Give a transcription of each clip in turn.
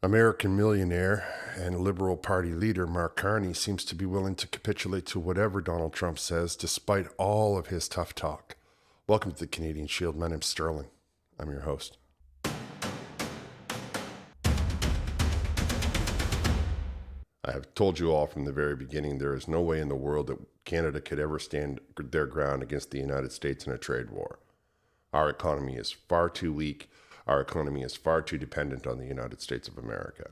American millionaire and Liberal Party leader Mark Carney seems to be willing to capitulate to whatever Donald Trump says, despite all of his tough talk. Welcome to the Canadian Shield. My name's Sterling. I'm your host. I have told you all from the very beginning, there is no way in the world that Canada could ever stand their ground against the United States in a trade war. Our economy is far too weak. Our economy is far too dependent on the United States of America.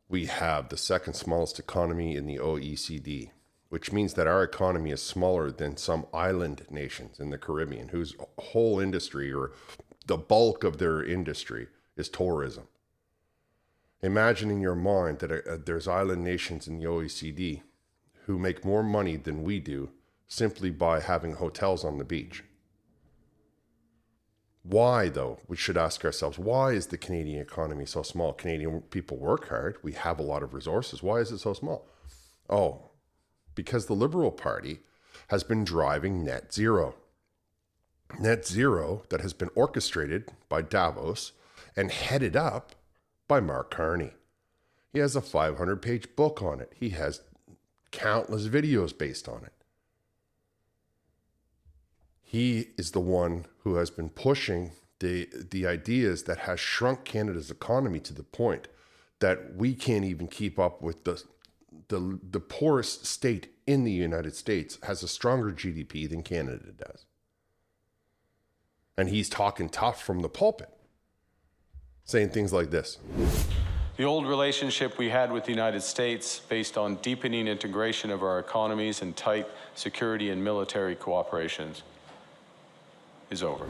We have the second smallest economy in the OECD, which means that our economy is smaller than some island nations in the Caribbean, whose whole industry, or the bulk of their industry, is tourism. Imagine in your mind that there's island nations in the OECD who make more money than we do simply by having hotels on the beach. Why, though? We should ask ourselves, why is the Canadian economy so small? Canadian people work hard. We have a lot of resources. Why is it so small? Oh, because the Liberal Party has been driving net zero. Net zero that has been orchestrated by Davos and headed up by Mark Carney. He has a 500-page book on it. He has countless videos based on it. He is the one who has been pushing the ideas that has shrunk Canada's economy to the point that we can't even keep up with the poorest state in the United States has a stronger GDP than Canada does. And he's talking tough from the pulpit, saying things like this. The old relationship we had with the United States, based on deepening integration of our economies and tight security and military cooperations, is over.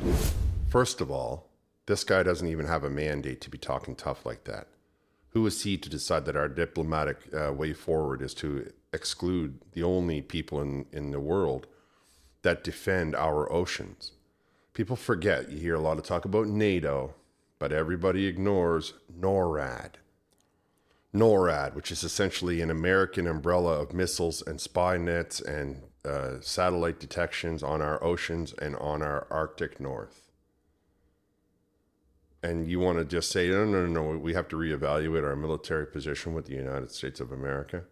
First of all, this guy doesn't even have a mandate to be talking tough like that. Who is he to decide that our diplomatic way forward is to exclude the only people in the world that defend our oceans? People forget. You hear a lot of talk about NATO, but everybody ignores NORAD. NORAD, which is essentially an American umbrella of missiles and spy nets and satellite detections on our oceans and on our Arctic North. And you want to just say, no, we have to reevaluate our military position with the United States of America.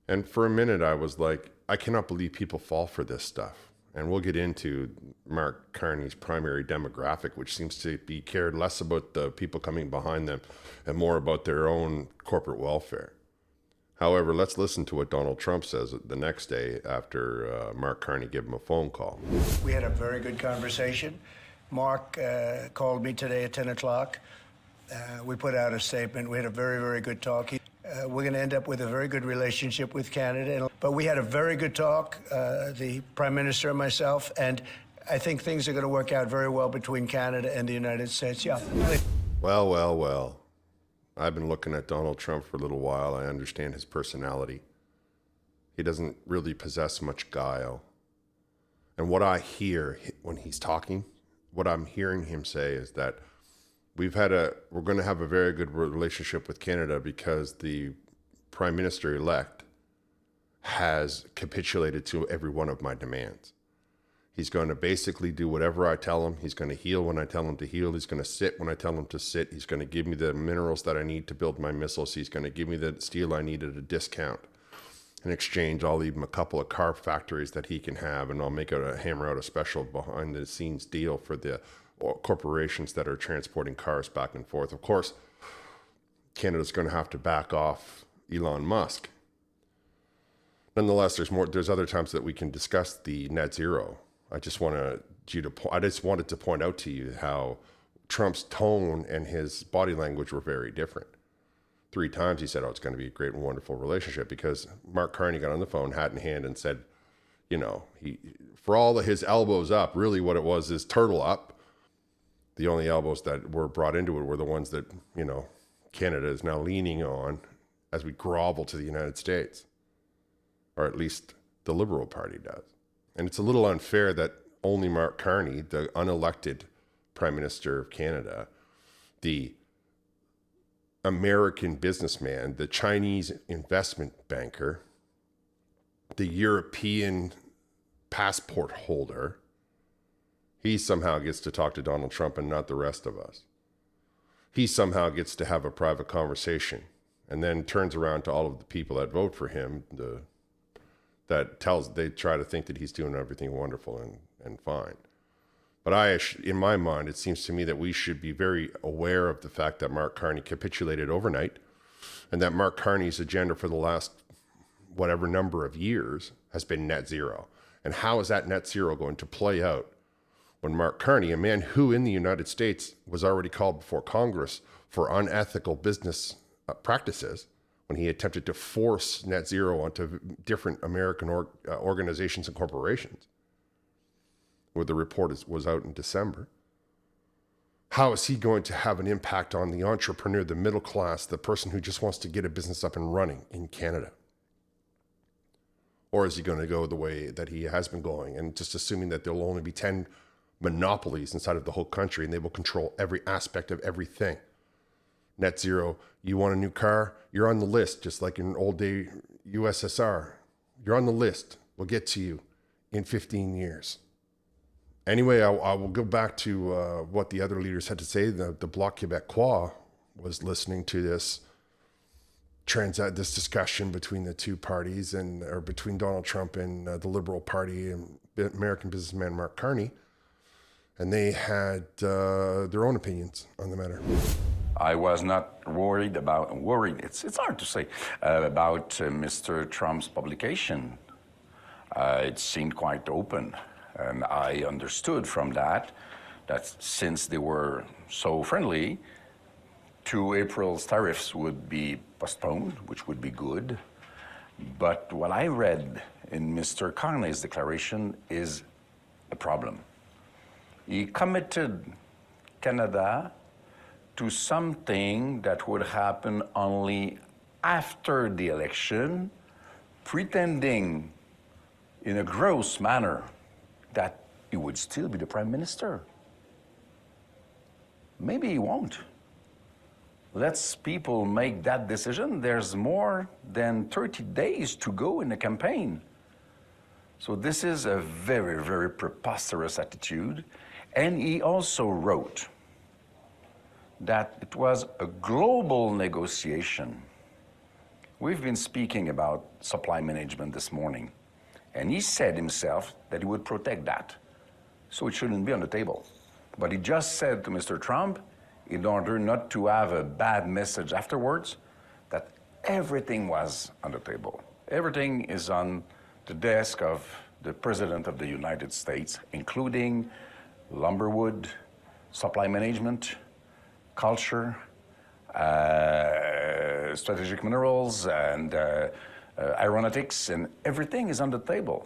And for a minute, I was like, I cannot believe people fall for this stuff. And we'll get into Mark Carney's primary demographic, which seems to be cared less about the people coming behind them and more about their own corporate welfare. However, let's listen to what Donald Trump says the next day after Mark Carney gave him a phone call. We had a very good conversation. Mark called me today at 10 o'clock. We put out a statement. We had a very, very good talk. We're going to end up with a very good relationship with Canada. But we had a very good talk, the Prime Minister and myself, and I think things are going to work out very well between Canada and the United States. Yeah. Well. I've been looking at Donald Trump for a little while. I understand his personality. He doesn't really possess much guile. And what I hear when he's talking, what I'm hearing him say is that we're going to have a very good relationship with Canada because the Prime Minister-elect has capitulated to every one of my demands. He's going to basically do whatever I tell him. He's going to heal when I tell him to heal. He's going to sit when I tell him to sit. He's going to give me the minerals that I need to build my missiles. He's going to give me the steel I need at a discount. In exchange, I'll leave him a couple of car factories that he can have, and I'll hammer out a special behind-the-scenes deal for the corporations that are transporting cars back and forth. Of course, Canada's going to have to back off Elon Musk. Nonetheless, there's other times that we can discuss the net zero. I just wanted to point out to you how Trump's tone and his body language were very different. 3 times he said, it's going to be a great and wonderful relationship, because Mark Carney got on the phone, hat in hand, and said, for all of his elbows up, really what it was is turtle up. The only elbows that were brought into it were the ones that, Canada is now leaning on as we grovel to the United States, or at least the Liberal Party does. And it's a little unfair that only Mark Carney, the unelected Prime Minister of Canada, the American businessman, the Chinese investment banker, the European passport holder, he somehow gets to talk to Donald Trump and not the rest of us. he somehow gets to have a private conversation and then turns around to all of the people that vote for him, they try to think that he's doing everything wonderful and fine. But in my mind, it seems to me that we should be very aware of the fact that Mark Carney capitulated overnight, and that Mark Carney's agenda for the last whatever number of years has been net zero. And how is that net zero going to play out when Mark Carney, a man who in the United States was already called before Congress for unethical business practices, when he attempted to force net zero onto different American organizations and corporations, where the report was out in December. How is he going to have an impact on the entrepreneur, the middle class, the person who just wants to get a business up and running in Canada? Or is he going to go the way that he has been going and just assuming that there'll only be 10 monopolies inside of the whole country and they will control every aspect of everything? Net zero, you want a new car? You're on the list, just like in old day USSR. You're on the list. We'll get to you in 15 years. Anyway, I will go back to what the other leaders had to say. The Bloc Québécois was listening to this discussion between the two parties or between Donald Trump and the Liberal Party and American businessman Mark Carney, and they had their own opinions on the matter. I was not worried, it's hard to say, about Mr. Trump's publication. It seemed quite open. And I understood from that since they were so friendly, 2 April's tariffs would be postponed, which would be good. But what I read in Mr. Carney's declaration is a problem. He committed Canada to something that would happen only after the election, pretending in a gross manner that he would still be the prime minister. Maybe he won't. Let's people make that decision. There's more than 30 days to go in the campaign. So this is a very, very preposterous attitude. And he also wrote that it was a global negotiation. We've been speaking about supply management this morning. And he said himself that he would protect that. So it shouldn't be on the table. But he just said to Mr. Trump, in order not to have a bad message afterwards, that everything was on the table. Everything is on the desk of the President of the United States, including lumberwood, supply management, culture, strategic minerals, and aeronautics, and everything is on the table.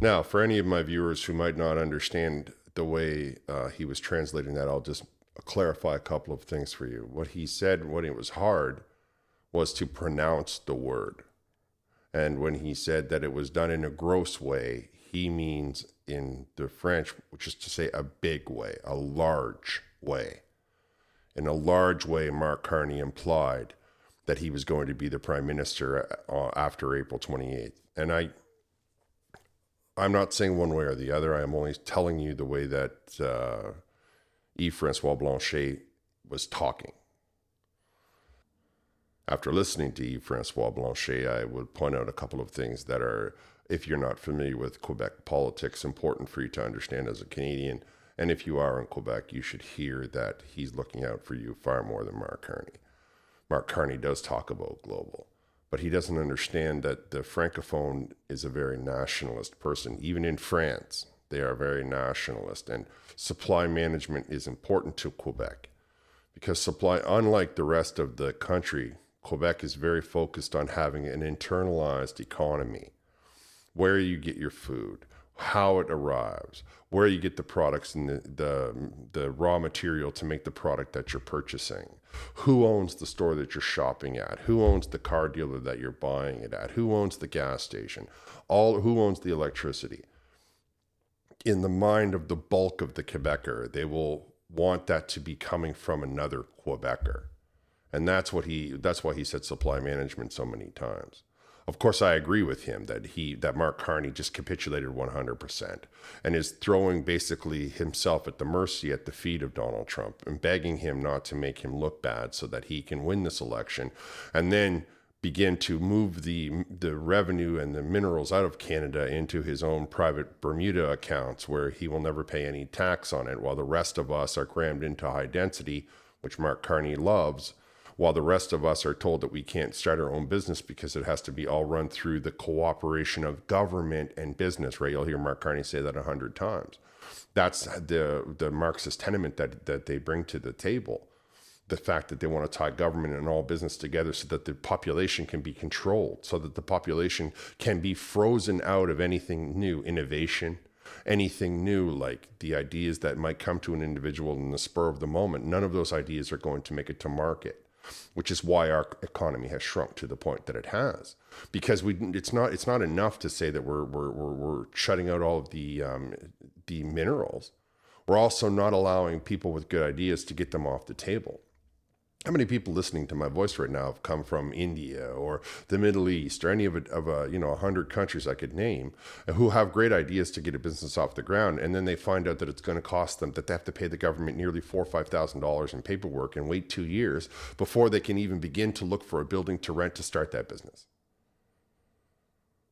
Now, for any of my viewers who might not understand the way he was translating that, I'll just clarify a couple of things for you. What he said when it was hard was to pronounce the word. And when he said that it was done in a gross way, he means in the French, which is to say a big way, a large way. In a large way, Mark Carney implied that he was going to be the prime minister after April 28th. And I'm not saying one way or the other. I am only telling you the way that Yves-François Blanchet was talking. After listening to Yves-François Blanchet, I would point out a couple of things that are, if you're not familiar with Quebec politics, important for you to understand as a Canadian. And if you are in Quebec, you should hear that he's looking out for you far more than Mark Carney. Mark Carney does talk about global, but he doesn't understand that the Francophone is a very nationalist person. Even in France, they are very nationalist, and supply management is important to Quebec because supply, unlike the rest of the country, Quebec is very focused on having an internalized economy, where you get your food, how it arrives, where you get the products and the raw material to make the product that you're purchasing, who owns the store that you're shopping at, who owns the car dealer that you're buying it at, who owns the gas station, who owns the electricity. In the mind of the bulk of the Quebecer, they will want that to be coming from another Quebecer. And that's why he said supply management so many times. Of course, I agree with him that Mark Carney just capitulated 100% and is throwing basically himself at the mercy, at the feet of Donald Trump, and begging him not to make him look bad so that he can win this election, and then begin to move the revenue and the minerals out of Canada into his own private Bermuda accounts, where he will never pay any tax on it, while the rest of us are crammed into high density, which Mark Carney loves, while the rest of us are told that we can't start our own business because it has to be all run through the cooperation of government and business, right? You'll hear Mark Carney say that 100 times. That's the Marxist tenement that they bring to the table. The fact that they want to tie government and all business together so that the population can be controlled, so that the population can be frozen out of anything new, innovation, anything new, like the ideas that might come to an individual in the spur of the moment. None of those ideas are going to make it to market, which is why our economy has shrunk to the point that it has. Because it's not enough to say that we're shutting out all of the minerals. We're also not allowing people with good ideas to get them off the table. How many people listening to my voice right now have come from India or the Middle East or any of 100 countries I could name, who have great ideas to get a business off the ground, and then they find out that it's going to cost them, that they have to pay the government nearly $4,000 or $5,000 in paperwork and wait 2 years before they can even begin to look for a building to rent to start that business.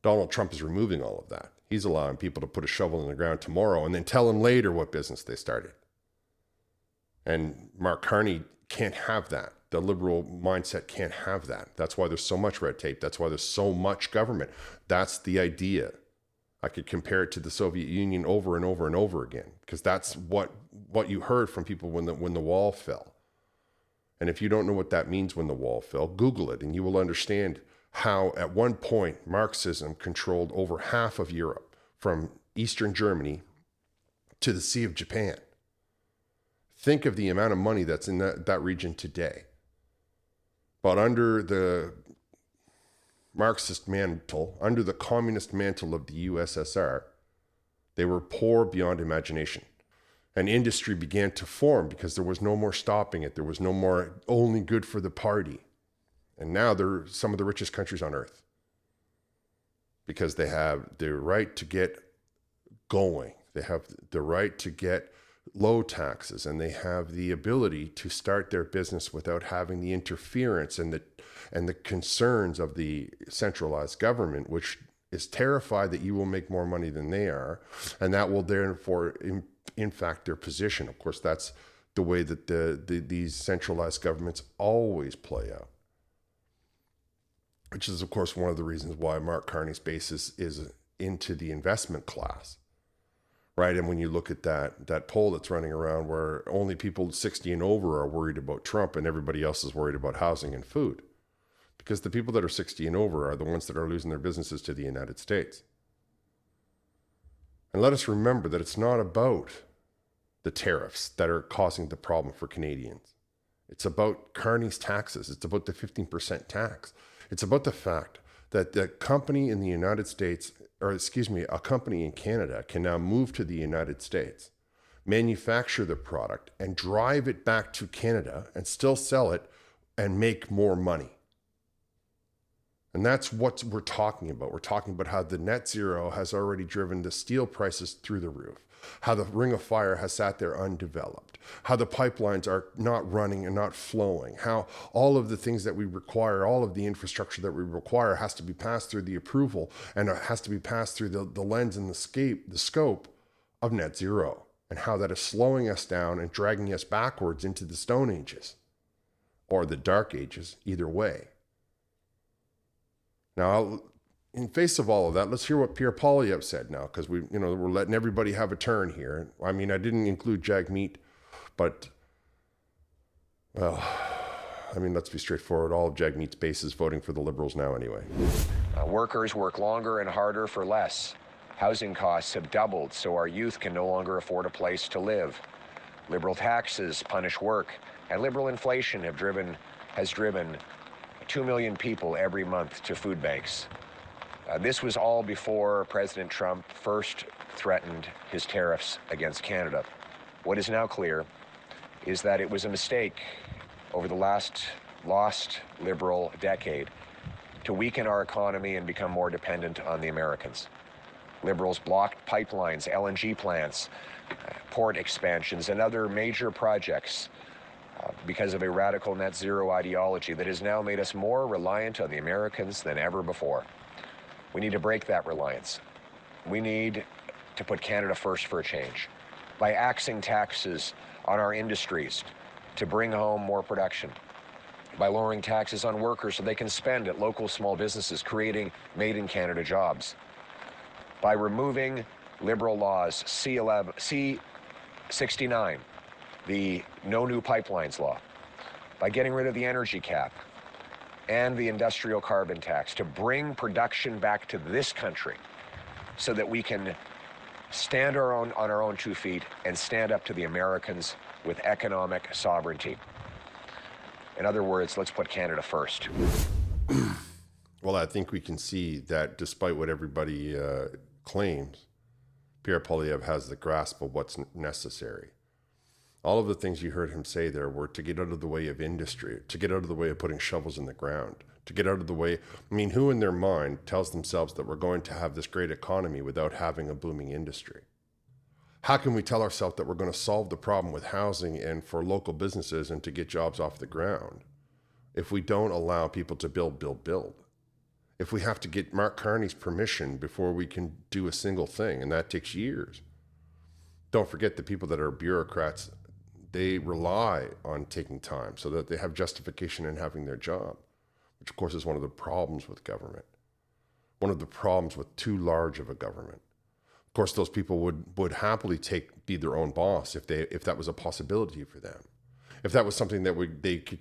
Donald Trump is removing all of that. He's allowing people to put a shovel in the ground tomorrow and then tell them later what business they started. And Mark Carney can't have that. The liberal mindset can't have that. That's why there's so much red tape. That's why there's so much government. That's the idea. I could compare it to the Soviet Union over and over and over again, because that's what you heard from people when the wall fell. And if you don't know what that means when the wall fell, Google it and you will understand how at one point Marxism controlled over half of Europe, from Eastern Germany to the Sea of Japan. Think of the amount of money that's in that region today. But under the Marxist mantle, under the communist mantle of the USSR, they were poor beyond imagination. And industry began to form because there was no more stopping it. There was no more only good for the party. And now they're some of the richest countries on earth because they have the right to get going. They have the right to get low taxes, and they have the ability to start their business without having the interference and the concerns of the centralized government, which is terrified that you will make more money than they are, and that will therefore in fact their position. Of course, that's the way that these centralized governments always play out, which is of course one of the reasons why Mark Carney's base is into the investment class. Right. And when you look at that poll that's running around where only people 60 and over are worried about Trump and everybody else is worried about housing and food, because the people that are 60 and over are the ones that are losing their businesses to the United States. And let us remember that it's not about the tariffs that are causing the problem for Canadians. It's about Carney's taxes. It's about the 15% tax. It's about the fact that the company in the United States, a company in Canada can now move to the United States, manufacture the product, and drive it back to Canada and still sell it and make more money. And that's what we're talking about. We're talking about how the net zero has already driven the steel prices through the roof, how the Ring of Fire has sat there undeveloped, how the pipelines are not running and not flowing, how all of the things that we require, all of the infrastructure that we require has to be passed through the approval, and it has to be passed through the lens and the scope of net zero, and how that is slowing us down and dragging us backwards into the Stone Ages or the Dark Ages, either way. Now, in face of all of that, let's hear what Pierre Poilievre said now, because we're letting everybody have a turn here. I mean, I didn't include Jagmeet, but, well, I mean, let's be straightforward. All of Jagmeet's base is voting for the Liberals now anyway. Workers work longer and harder for less. Housing costs have doubled, so our youth can no longer afford a place to live. Liberal taxes punish work, and liberal inflation has driven 2 million people every month to food banks. This was all before President Trump first threatened his tariffs against Canada. What is now clear is that it was a mistake over the last lost Liberal decade to weaken our economy and become more dependent on the Americans. Liberals blocked pipelines, LNG plants, port expansions, and other major projects because of a radical net zero ideology that has now made us more reliant on the Americans than ever before. We need to break that reliance. We need to put Canada first for a change by axing taxes on our industries to bring home more production, by lowering taxes on workers so they can spend at local small businesses, creating made-in-Canada jobs, by removing Liberal laws, C-69, the No New Pipelines law, by getting rid of the energy cap and the industrial carbon tax to bring production back to this country so that we can stand on our own 2 feet and stand up to the Americans with economic sovereignty. In other words, let's put Canada first. Well, I think we can see that despite what everybody claims, Pierre Poilievre has the grasp of what's necessary. All of the things you heard him say there were to get out of the way of industry, to get out of the way of putting shovels in the ground, to get out of the way. I mean, who in their mind tells themselves that we're going to have this great economy without having a booming industry? How can we tell ourselves that we're going to solve the problem with housing and for local businesses and to get jobs off the ground if we don't allow people to build? If we have to get Mark Carney's permission before we can do a single thing, and that takes years. Don't forget the people that are bureaucrats, they rely on taking time so that they have justification in having their job, which of course is one of the problems with government, one of the problems with too large of a government. Of course, those people would happily be their own boss if that was a possibility for them, if that was something that they could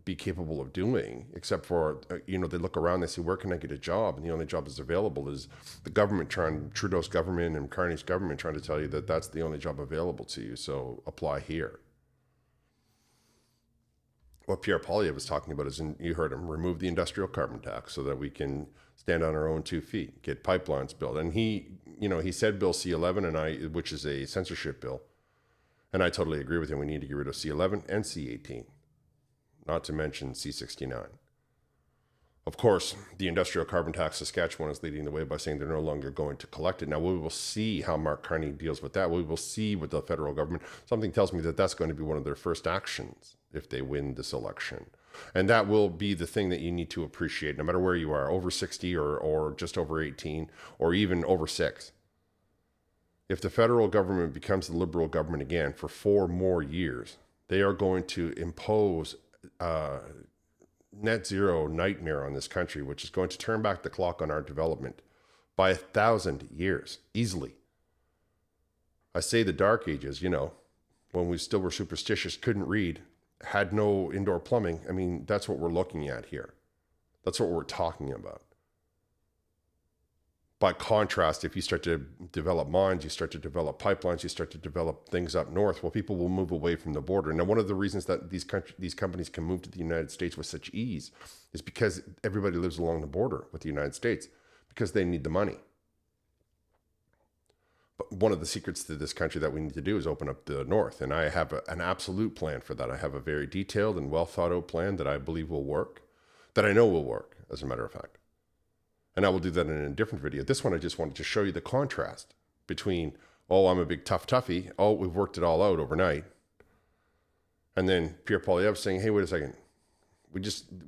be capable of doing. Except for they look around, they say, where can I get a job? And the only job that's available is the government Trudeau's government and Carney's government trying to tell you that that's the only job available to you. So apply here. What Pierre Poilievre was talking about is, you heard him, remove the industrial carbon tax so that we can stand on our own 2 feet, get pipelines built. And he said Bill C-11, which is a censorship bill. And I totally agree with him. We need to get rid of C-11 and C-18, not to mention C-69. Of course, the industrial carbon tax, Saskatchewan is leading the way by saying they're no longer going to collect it. Now, we will see how Mark Carney deals with that. We will see with the federal government. Something tells me that that's going to be one of their first actions if they win this election. And that will be the thing that you need to appreciate, no matter where you are, over 60 or just over 18 or even over 6. If the federal government becomes the Liberal government again for 4 more years, they are going to impose net zero nightmare on this country, which is going to turn back the clock on our development by 1,000 years, easily. I say the dark ages, when we still were superstitious, couldn't read, had no indoor plumbing. I mean, that's what we're looking at here. That's what we're talking about. By contrast, if you start to develop mines, you start to develop pipelines, you start to develop things up north, well, people will move away from the border. Now, one of the reasons that these companies can move to the United States with such ease is because everybody lives along the border with the United States, because they need the money. But one of the secrets to this country that we need to do is open up the north. And I have an absolute plan for that. I have a very detailed and well thought out plan that I believe will work, that I know will work, as a matter of fact. And I will do that in a different video. This one, I just wanted to show you the contrast between, oh, I'm a big tough toughie. Oh, we've worked it all out overnight. And then Pierre Poilievre saying, hey, wait a second.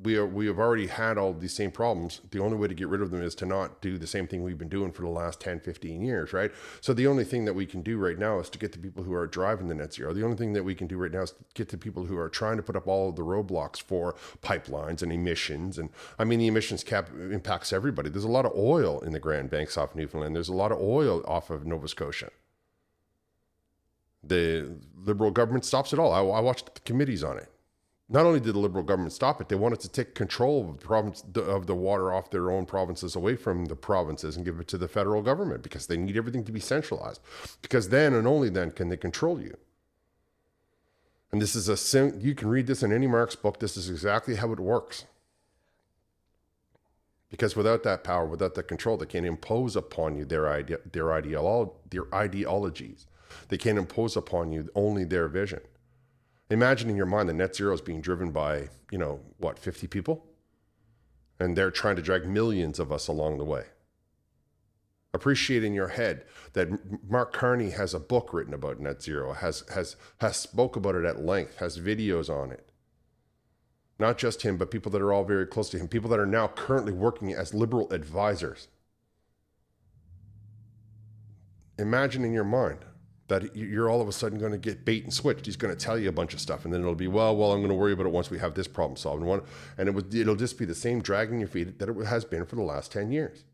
We have already had all these same problems. The only way to get rid of them is to not do the same thing we've been doing for the last 10, 15 years, right? So the only thing that we can do right now is to get the people who are driving the net zero. The only thing that we can do right now is to get the people who are trying to put up all of the roadblocks for pipelines and emissions. And I mean, the emissions cap impacts everybody. There's a lot of oil in the Grand Banks off Newfoundland. There's a lot of oil off of Nova Scotia. The Liberal government stops it all. I watched the committees on it. Not only did the Liberal government stop it, they wanted to take control of the water off their own provinces, away from the provinces, and give it to the federal government, because they need everything to be centralized. Because then and only then can they control you. And this is you can read this in any Marx book. This is exactly how it works. Because without that power, without that control, they can't impose upon you their ideologies. They can't impose upon you only their vision. Imagine in your mind that net zero is being driven by, 50 people? And they're trying to drag millions of us along the way. Appreciate in your head that Mark Carney has a book written about net zero, has spoke about it at length, has videos on it. Not just him, but people that are all very close to him, people that are now currently working as liberal advisors. Imagine in your mind that you're all of a sudden going to get bait and switched. He's going to tell you a bunch of stuff, and then it'll be, well, I'm going to worry about it once we have this problem solved. And it'll just be the same dragging your feet that it has been for the last 10 years.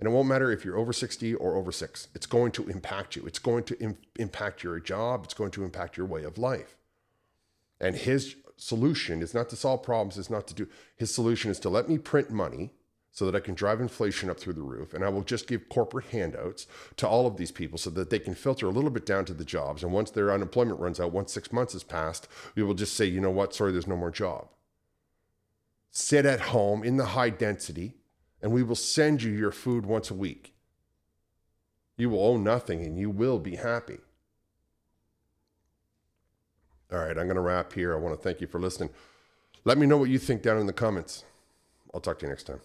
And it won't matter if you're over 60 or over 6. It's going to impact you. It's going to impact your job. It's going to impact your way of life. And his solution is not to solve problems. His solution is to let me print money so that I can drive inflation up through the roof, and I will just give corporate handouts to all of these people so that they can filter a little bit down to the jobs. And once their unemployment runs out, once 6 months has passed, we will just say, you know what, sorry, there's no more job. Sit at home in the high density, and we will send you your food once a week. You will owe nothing, and you will be happy. All right, I'm going to wrap here. I want to thank you for listening. Let me know what you think down in the comments. I'll talk to you next time.